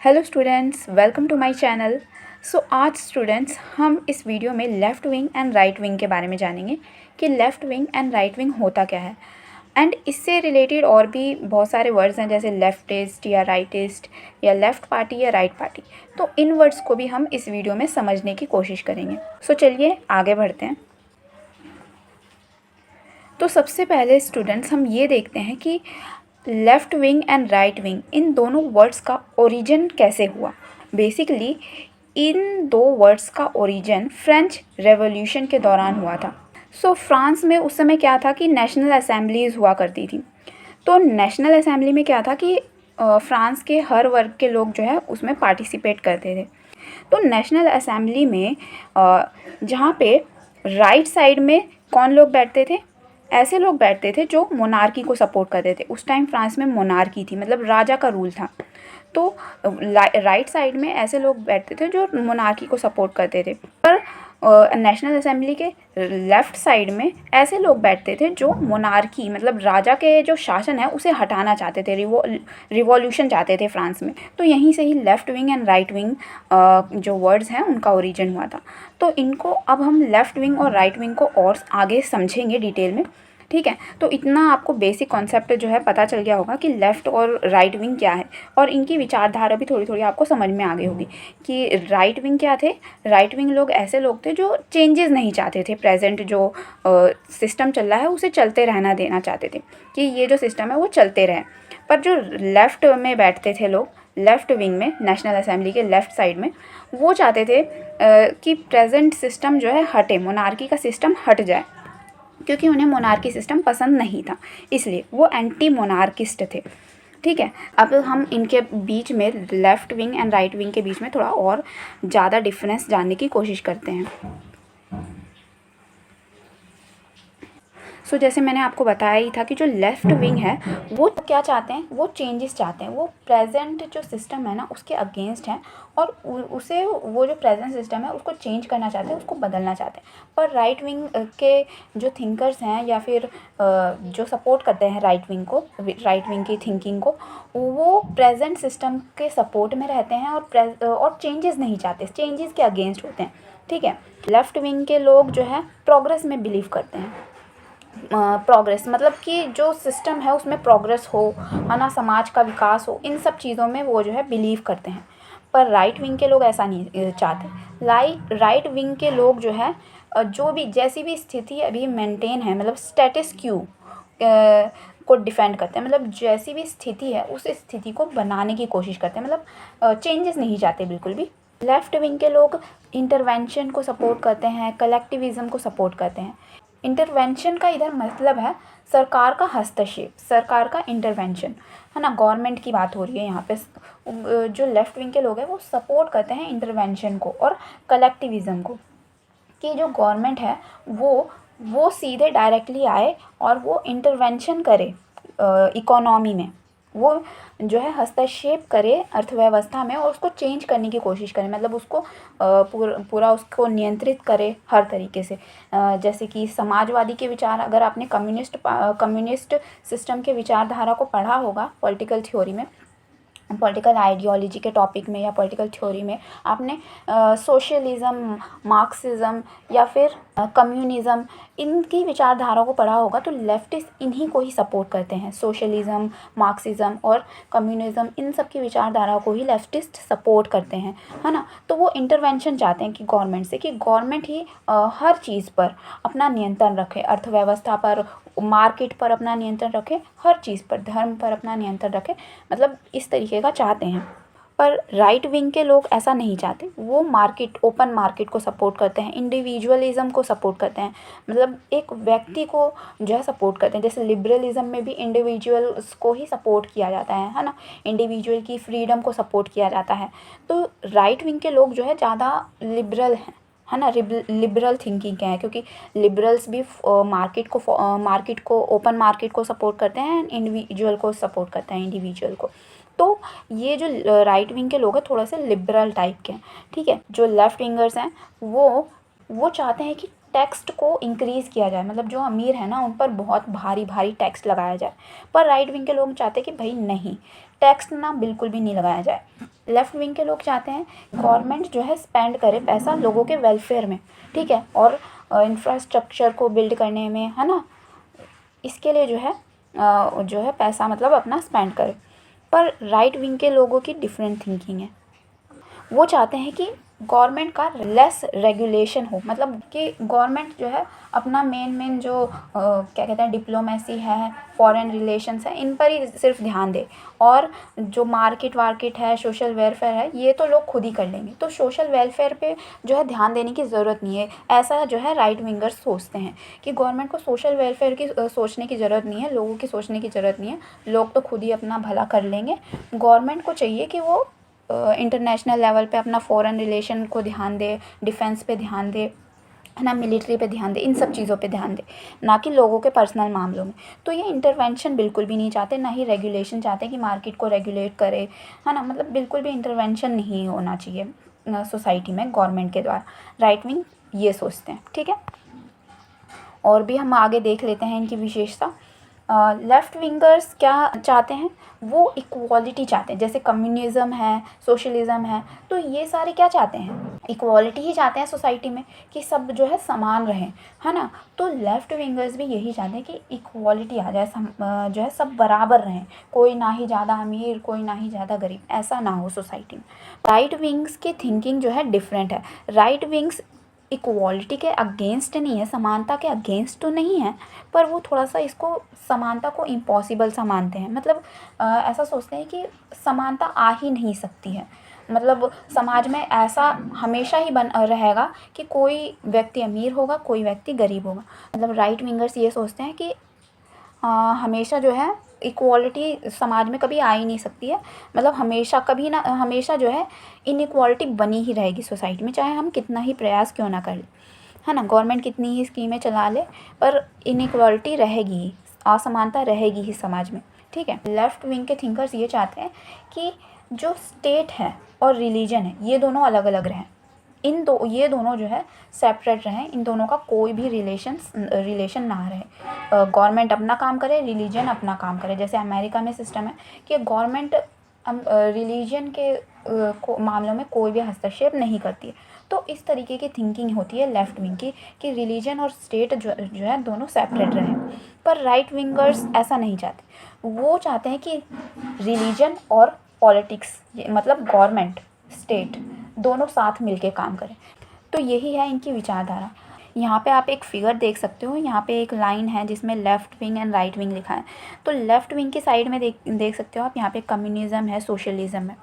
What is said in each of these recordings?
Hello students, welcome to my channel. आज students हम इस वीडियो में left wing and right wing के बारे में जानेंगे कि left wing and right wing होता क्या है। एंड इससे रिलेटेड और भी बहुत सारे वर्ड्स हैं, जैसे लेफ्टिस्ट या राइटिस्ट या लेफ़्ट पार्टी या राइट पार्टी। तो इन वर्ड्स को भी हम इस वीडियो में समझने की कोशिश करेंगे। चलिए आगे बढ़ते हैं। तो सबसे पहले स्टूडेंट्स हम ये देखते हैं कि left wing and right wing इन दोनों वर्ड्स का ओरिजिन कैसे हुआ। बेसिकली इन दो वर्ड्स का ओरिजिन फ्रेंच रेवोल्यूशन के दौरान हुआ था। फ्रांस में उस समय क्या था कि नेशनल असेंबलीज़ हुआ करती थी। तो नेशनल असेंबली में क्या था कि फ्रांस के हर वर्ग के लोग जो है उसमें पार्टिसिपेट करते थे। तो नेशनल असेंबली में जहाँ पे राइट साइड में कौन लोग बैठते थे, ऐसे लोग बैठते थे जो मोनार्की को सपोर्ट करते थे। उस टाइम फ्रांस में मोनार्की थी, मतलब राजा का रूल था। तो राइट साइड में ऐसे लोग बैठते थे जो मोनार्की को सपोर्ट करते थे, पर नेशनल असेंबली के लेफ़्ट साइड में ऐसे लोग बैठते थे जो मोनार्की मतलब राजा के जो शासन है उसे हटाना चाहते थे, रिवॉल्यूशन चाहते थे फ्रांस में। तो यहीं से ही left wing and right wing जो वर्ड्स हैं उनका ओरिजिन हुआ था। तो इनको अब हम लेफ़्ट विंग और राइट विंग को और आगे समझेंगे डिटेल में, ठीक है। तो इतना आपको बेसिक कॉन्सेप्ट जो है पता चल गया होगा कि लेफ़्ट और राइट विंग क्या है, और इनकी विचारधारा भी थोड़ी थोड़ी आपको समझ में आ गई होगी कि राइट विंग क्या थे। राइट विंग लोग ऐसे लोग थे जो चेंजेस नहीं चाहते थे, प्रेजेंट जो सिस्टम चल रहा है उसे चलते रहना देना चाहते थे कि ये जो सिस्टम है वो चलते रहे। पर जो लेफ़्ट में बैठते थे लोग, लेफ़्ट विंग में नेशनल असेंबली के लेफ़्ट साइड में, वो चाहते थे कि प्रेजेंट सिस्टम जो है हटे, मोनार्की का सिस्टम हट जाए, क्योंकि उन्हें मोनार्की सिस्टम पसंद नहीं था, इसलिए वो एंटी मोनार्किस्ट थे, ठीक है। अब हम इनके बीच में left wing and right wing के बीच में थोड़ा और ज़्यादा डिफरेंस जानने की कोशिश करते हैं। जैसे मैंने आपको बताया ही था कि जो लेफ़्ट विंग है वो क्या चाहते हैं, वो चेंजेस चाहते हैं। वो प्रेजेंट जो सिस्टम है ना उसके अगेंस्ट हैं, और उसे वो जो प्रेजेंट सिस्टम है उसको चेंज करना चाहते हैं, उसको बदलना चाहते हैं। पर राइट विंग के जो थिंकर्स हैं या फिर जो सपोर्ट करते हैं राइट विंग को, राइट विंग की थिंकिंग को, वो प्रेजेंट सिस्टम के सपोर्ट में रहते हैं और चेंजेस नहीं चाहते, चेंजेस के अगेंस्ट होते हैं, ठीक है। लेफ़्ट विंग के लोग जो है प्रोग्रेस में बिलीव करते हैं। प्रोग्रेस मतलब कि जो सिस्टम है उसमें प्रोग्रेस हो, है ना, समाज का विकास हो, इन सब चीज़ों में वो जो है बिलीव करते हैं। पर राइट विंग के लोग ऐसा नहीं चाहते। राइट विंग के लोग जो है जो भी जैसी भी स्थिति अभी मेंटेन है, मतलब स्टेटस क्यू को डिफेंड करते हैं, मतलब जैसी भी स्थिति है उस स्थिति को बनाने की कोशिश करते हैं, मतलब चेंजेस नहीं चाहते बिल्कुल भी। लेफ़्ट विंग के लोग इंटरवेंशन को सपोर्ट करते हैं, कलेक्टिविज़म को सपोर्ट करते हैं। इंटरवेंशन का इधर मतलब है सरकार का हस्तक्षेप, सरकार का इंटरवेंशन, है ना, गवर्नमेंट की बात हो रही है यहाँ पे। जो लेफ़्ट विंग के लोग हैं वो सपोर्ट करते हैं इंटरवेंशन को और कलेक्टिविज़म को, कि जो गवर्नमेंट है वो सीधे डायरेक्टली आए और वो इंटरवेंशन करे इकोनॉमी में, वो जो है हस्तक्षेप करे अर्थव्यवस्था में और उसको चेंज करने की कोशिश करे, मतलब उसको पूरा उसको नियंत्रित करे हर तरीके से। जैसे कि समाजवादी के विचार, अगर आपने कम्युनिस्ट सिस्टम के विचारधारा को पढ़ा होगा पॉलिटिकल थ्योरी में, पॉलिटिकल आइडियोलॉजी के टॉपिक में या पॉलिटिकल थ्योरी में, आपने सोशलिज़म, मार्क्सिज़म या फिर कम्युनिज़म, इनकी विचारधारा को पढ़ा होगा। तो लेफ्टिस्ट इन्हीं को ही सपोर्ट करते हैं, सोशलिज़म, मार्क्सिज़म और कम्युनिज़म, इन सब की विचारधारा को ही लेफ्टिस्ट सपोर्ट करते हैं, है ना। तो वो इंटरवेंशन चाहते हैं कि गवर्नमेंट से, कि गवर्नमेंट ही हर चीज़ पर अपना नियंत्रण रखे, अर्थव्यवस्था पर, मार्केट पर अपना नियंत्रण रखे, हर चीज़ पर, धर्म पर अपना नियंत्रण रखे, मतलब इस तरीके का चाहते हैं। पर राइट विंग के लोग ऐसा नहीं चाहते, वो मार्केट, ओपन मार्केट को सपोर्ट करते हैं, इंडिविजुअलिज़म को सपोर्ट करते हैं, मतलब एक व्यक्ति को जो है सपोर्ट करते हैं। जैसे लिबरलिज़म में भी इंडिविजुअल्स को ही सपोर्ट किया जाता है ना, इंडिविजुअल की फ्रीडम को सपोर्ट किया जाता है। तो राइट विंग के लोग जो है ज़्यादा लिबरल हैं, है ना, लिबरल थिंकिंग के हैं, क्योंकि लिबरल्स भी मार्केट को ओपन मार्केट को सपोर्ट करते हैं, इंडिविजुअल को सपोर्ट करते हैं, इंडिविजुअल को। तो ये जो राइट विंग के लोग हैं थोड़ा से लिबरल टाइप के हैं, ठीक है। जो लेफ़्ट विंगर्स हैं वो चाहते हैं कि टैक्स को इंक्रीज़ किया जाए, मतलब जो अमीर है ना उन पर बहुत भारी भारी टैक्स लगाया जाए। पर राइट विंग के लोग चाहते हैं कि भाई नहीं, टैक्स ना बिल्कुल भी नहीं लगाया जाए, लेफ़्ट विंग के लोग चाहते हैं गवर्नमेंट जो है स्पेंड करे पैसा लोगों के वेलफेयर में, ठीक है, और इंफ्रास्ट्रक्चर को बिल्ड करने में, है ना, इसके लिए जो है पैसा मतलब अपना स्पेंड करे। पर राइट विंग के लोगों की डिफरेंट थिंकिंग है। वो चाहते हैं कि गवर्नमेंट का लेस रेगुलेशन हो, मतलब कि गवर्नमेंट जो है अपना मेन जो क्या कहते हैं डिप्लोमेसी है, फॉरेन रिलेशंस है, इन पर ही सिर्फ ध्यान दे, और जो मार्केट है, सोशल वेलफेयर है, ये तो लोग खुद ही कर लेंगे। तो सोशल वेलफेयर पे जो है ध्यान देने की ज़रूरत नहीं है, ऐसा जो है राइट विंगर्स सोचते हैं कि गवर्नमेंट को सोशल वेलफेयर की सोचने की ज़रूरत नहीं है, लोगों की सोचने की ज़रूरत नहीं है, लोग तो खुद ही अपना भला कर लेंगे। गवर्नमेंट को चाहिए कि वो इंटरनेशनल लेवल पे अपना फॉरेन रिलेशन को ध्यान दे, डिफेंस पे ध्यान दे, है ना, मिलिट्री पे ध्यान दे, इन सब चीज़ों पे ध्यान दे, ना कि लोगों के पर्सनल मामलों में। तो ये इंटरवेंशन बिल्कुल भी नहीं चाहते, ना ही रेगुलेशन चाहते कि मार्केट को रेगुलेट करे, है ना, मतलब बिल्कुल भी इंटरवेंशन नहीं होना चाहिए सोसाइटी में गवर्नमेंट के द्वारा। राइट विंग ये सोचते हैं, ठीक है। और भी हम आगे देख लेते हैं इनकी विशेषता। लेफ़्ट विंगर्स क्या चाहते हैं, वो इक्वालिटी चाहते हैं, जैसे कम्युनिज़्म है, सोशलिज़्म है, तो ये सारे क्या चाहते हैं, इक्वालिटी ही चाहते हैं सोसाइटी में, कि सब जो है समान रहें, है ना। तो लेफ़्ट विंगर्स भी यही चाहते हैं कि इक्वालिटी आ जाए, जो है सब बराबर रहें, कोई ना ही ज़्यादा अमीर, कोई ना ही ज़्यादा गरीब, ऐसा ना हो सोसाइटी में। राइट विंग्स की थिंकिंग जो है डिफरेंट है। राइट विंग्स इक्वालिटी के अगेंस्ट नहीं है, समानता के अगेंस्ट तो नहीं है, पर वो थोड़ा सा इसको समानता को इम्पॉसिबल सा मानते हैं। मतलब ऐसा सोचते हैं कि समानता आ ही नहीं सकती है, मतलब समाज में ऐसा हमेशा ही बन रहेगा कि कोई व्यक्ति अमीर होगा, कोई व्यक्ति गरीब होगा। मतलब राइट विंगर्स ये सोचते हैं कि हमेशा जो है इक्वालिटी समाज में कभी आ ही नहीं सकती है, मतलब हमेशा कभी ना हमेशा जो है इनइक्वालिटी बनी ही रहेगी सोसाइटी में, चाहे हम कितना ही प्रयास क्यों ना कर लें, है ना, गवर्नमेंट कितनी ही स्कीमें चला ले, पर इनइक्वालिटी रहेगी ही, असमानता रहेगी ही समाज में, ठीक है। लेफ़्ट विंग के थिंकर्स ये चाहते हैं कि जो स्टेट है और रिलीजन है ये दोनों अलग अलग रहें, ये दोनों जो है सेपरेट रहें, इन दोनों का कोई भी रिलेशन ना रहे। गवर्नमेंट अपना काम करे, रिलीजन अपना काम करे। जैसे अमेरिका में सिस्टम है कि गवर्नमेंट रिलीजन के को मामलों में कोई भी हस्तक्षेप नहीं करती है। तो इस तरीके की थिंकिंग होती है लेफ़्ट विंग की, कि रिलीजन और स्टेट जो है दोनों सेपरेट रहें। पर राइट विंगर्स ऐसा नहीं चाहते, वो चाहते हैं कि रिलीजन और पॉलिटिक्स मतलब गवर्नमेंट, स्टेट दोनों साथ मिलके काम करें। तो यही है इनकी विचारधारा। यहाँ पे आप एक फिगर देख सकते हो, यहाँ पे एक लाइन है जिसमें left wing and right wing लिखा है। तो लेफ़्ट विंग की साइड में देख सकते हो आप, यहाँ पे कम्युनिज़्म है, सोशलिज़्म है।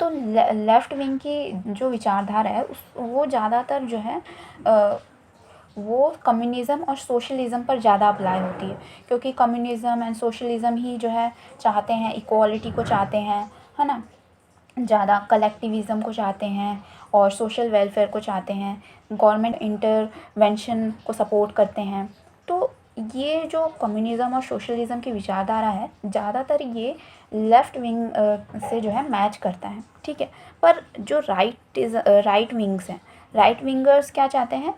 तो लेफ़्ट विंग की जो विचारधारा है वो ज़्यादातर जो है वो कम्युनिज़्म और सोशलिज़्म पर ज़्यादा अप्लाई होती है, क्योंकि कम्युनिज़्म एंड सोशलिज़्म ही जो है चाहते हैं, इक्वालिटी को चाहते हैं, है ना, ज़्यादा कलेक्टिविज़म को चाहते हैं और सोशल वेलफेयर को चाहते हैं, गवर्नमेंट इंटरवेंशन को सपोर्ट करते हैं। तो ये जो कम्युनिज़्म और सोशलिज़म की विचारधारा है ज़्यादातर ये लेफ़्ट विंग से जो है मैच करता है, ठीक है। पर जो राइट विंग्स हैं, राइट विंगर्स क्या चाहते हैं,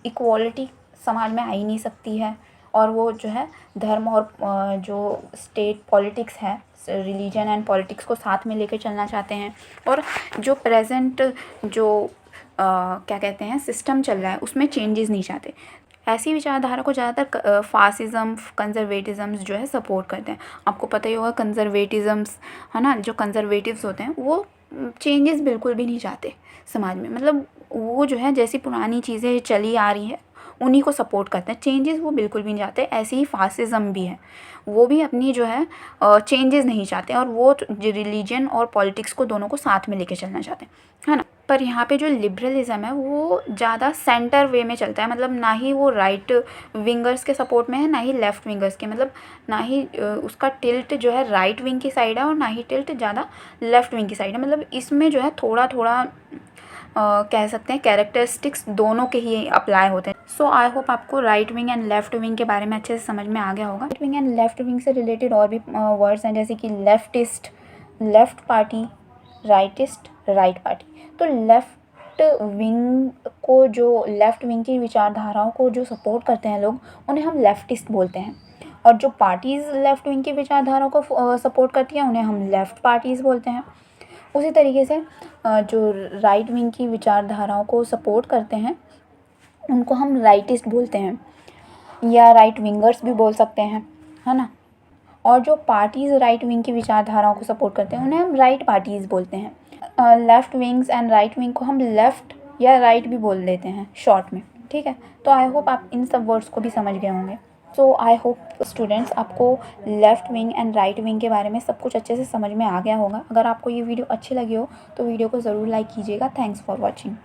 इक्वालिटी समाज में आ ही नहीं सकती है, और वो जो है धर्म और जो स्टेट पॉलिटिक्स है, रिलीजन एंड पॉलिटिक्स को साथ में लेकर चलना चाहते हैं। और जो प्रेजेंट जो क्या कहते हैं सिस्टम चल रहा है उसमें चेंजेस नहीं चाहते। ऐसी विचारधारा को ज़्यादातर फासिज़म, कंजर्वेटिज़म्स जो है सपोर्ट करते हैं। आपको पता ही होगा कंजर्वेटिज़म्स, है ना, जो कंजर्वेटिव्स होते हैं वो चेंजेस बिल्कुल भी नहीं चाहते समाज में, मतलब वो जो है जैसी पुरानी चीज़ें चली आ रही हैं उन्हीं को सपोर्ट करते हैं, चेंजेस वो बिल्कुल भी नहीं चाहते। ऐसे ही फासिज़म भी है, वो भी अपनी जो है चेंजेस नहीं चाहते, और वो रिलीजन और पॉलिटिक्स को दोनों को साथ में लेके चलना चाहते हैं, है ना। पर यहाँ पे जो लिबरलिज़म है वो ज़्यादा सेंटर वे में चलता है, मतलब ना ही वो राइट विंगर्स के सपोर्ट में है, ना ही लेफ़्ट विंगर्स के, मतलब ना ही उसका टिल्ट जो है राइट विंग की साइड है और ना ही टिल्ट ज़्यादा लेफ़्ट विंग की साइड है। मतलब इसमें जो है थोड़ा थोड़ा कह सकते हैं कैरेक्टरिस्टिक्स दोनों के ही अप्लाई होते हैं। सो आई होप आपको right wing and left wing के बारे में अच्छे से समझ में आ गया होगा। Right wing and left wing से रिलेटेड और भी वर्ड्स हैं, जैसे कि leftist, left party, rightist, right party. तो लेफ़्ट विंग को, जो लेफ़्ट विंग की विचारधाराओं को जो सपोर्ट करते हैं लोग, उन्हें हम लेफ्टिस्ट बोलते हैं, और जो पार्टीज़ लेफ़्ट विंग की विचारधाराओं को सपोर्ट करती हैं उन्हें हम लेफ़्ट पार्टीज़ बोलते हैं। उसी तरीके से जो राइट विंग की विचारधाराओं को सपोर्ट करते हैं उनको हम राइटिस्ट बोलते हैं, या राइट विंगर्स भी बोल सकते हैं, है ना। और जो पार्टीज़ राइट विंग की विचारधाराओं को सपोर्ट करते हैं उन्हें हम राइट पार्टीज़ बोलते हैं। Left wings and right wing को हम लेफ़्ट या राइट भी बोल देते हैं शॉर्ट में, ठीक है। तो आई होप आप इन सब वर्ड्स को भी समझ गए होंगे। सो आई होप स्टूडेंट्स आपको left wing and right wing के बारे में सब कुछ अच्छे से समझ में आ गया होगा। अगर आपको ये वीडियो अच्छी लगी हो तो वीडियो को ज़रूर लाइक कीजिएगा। Thanks for watching.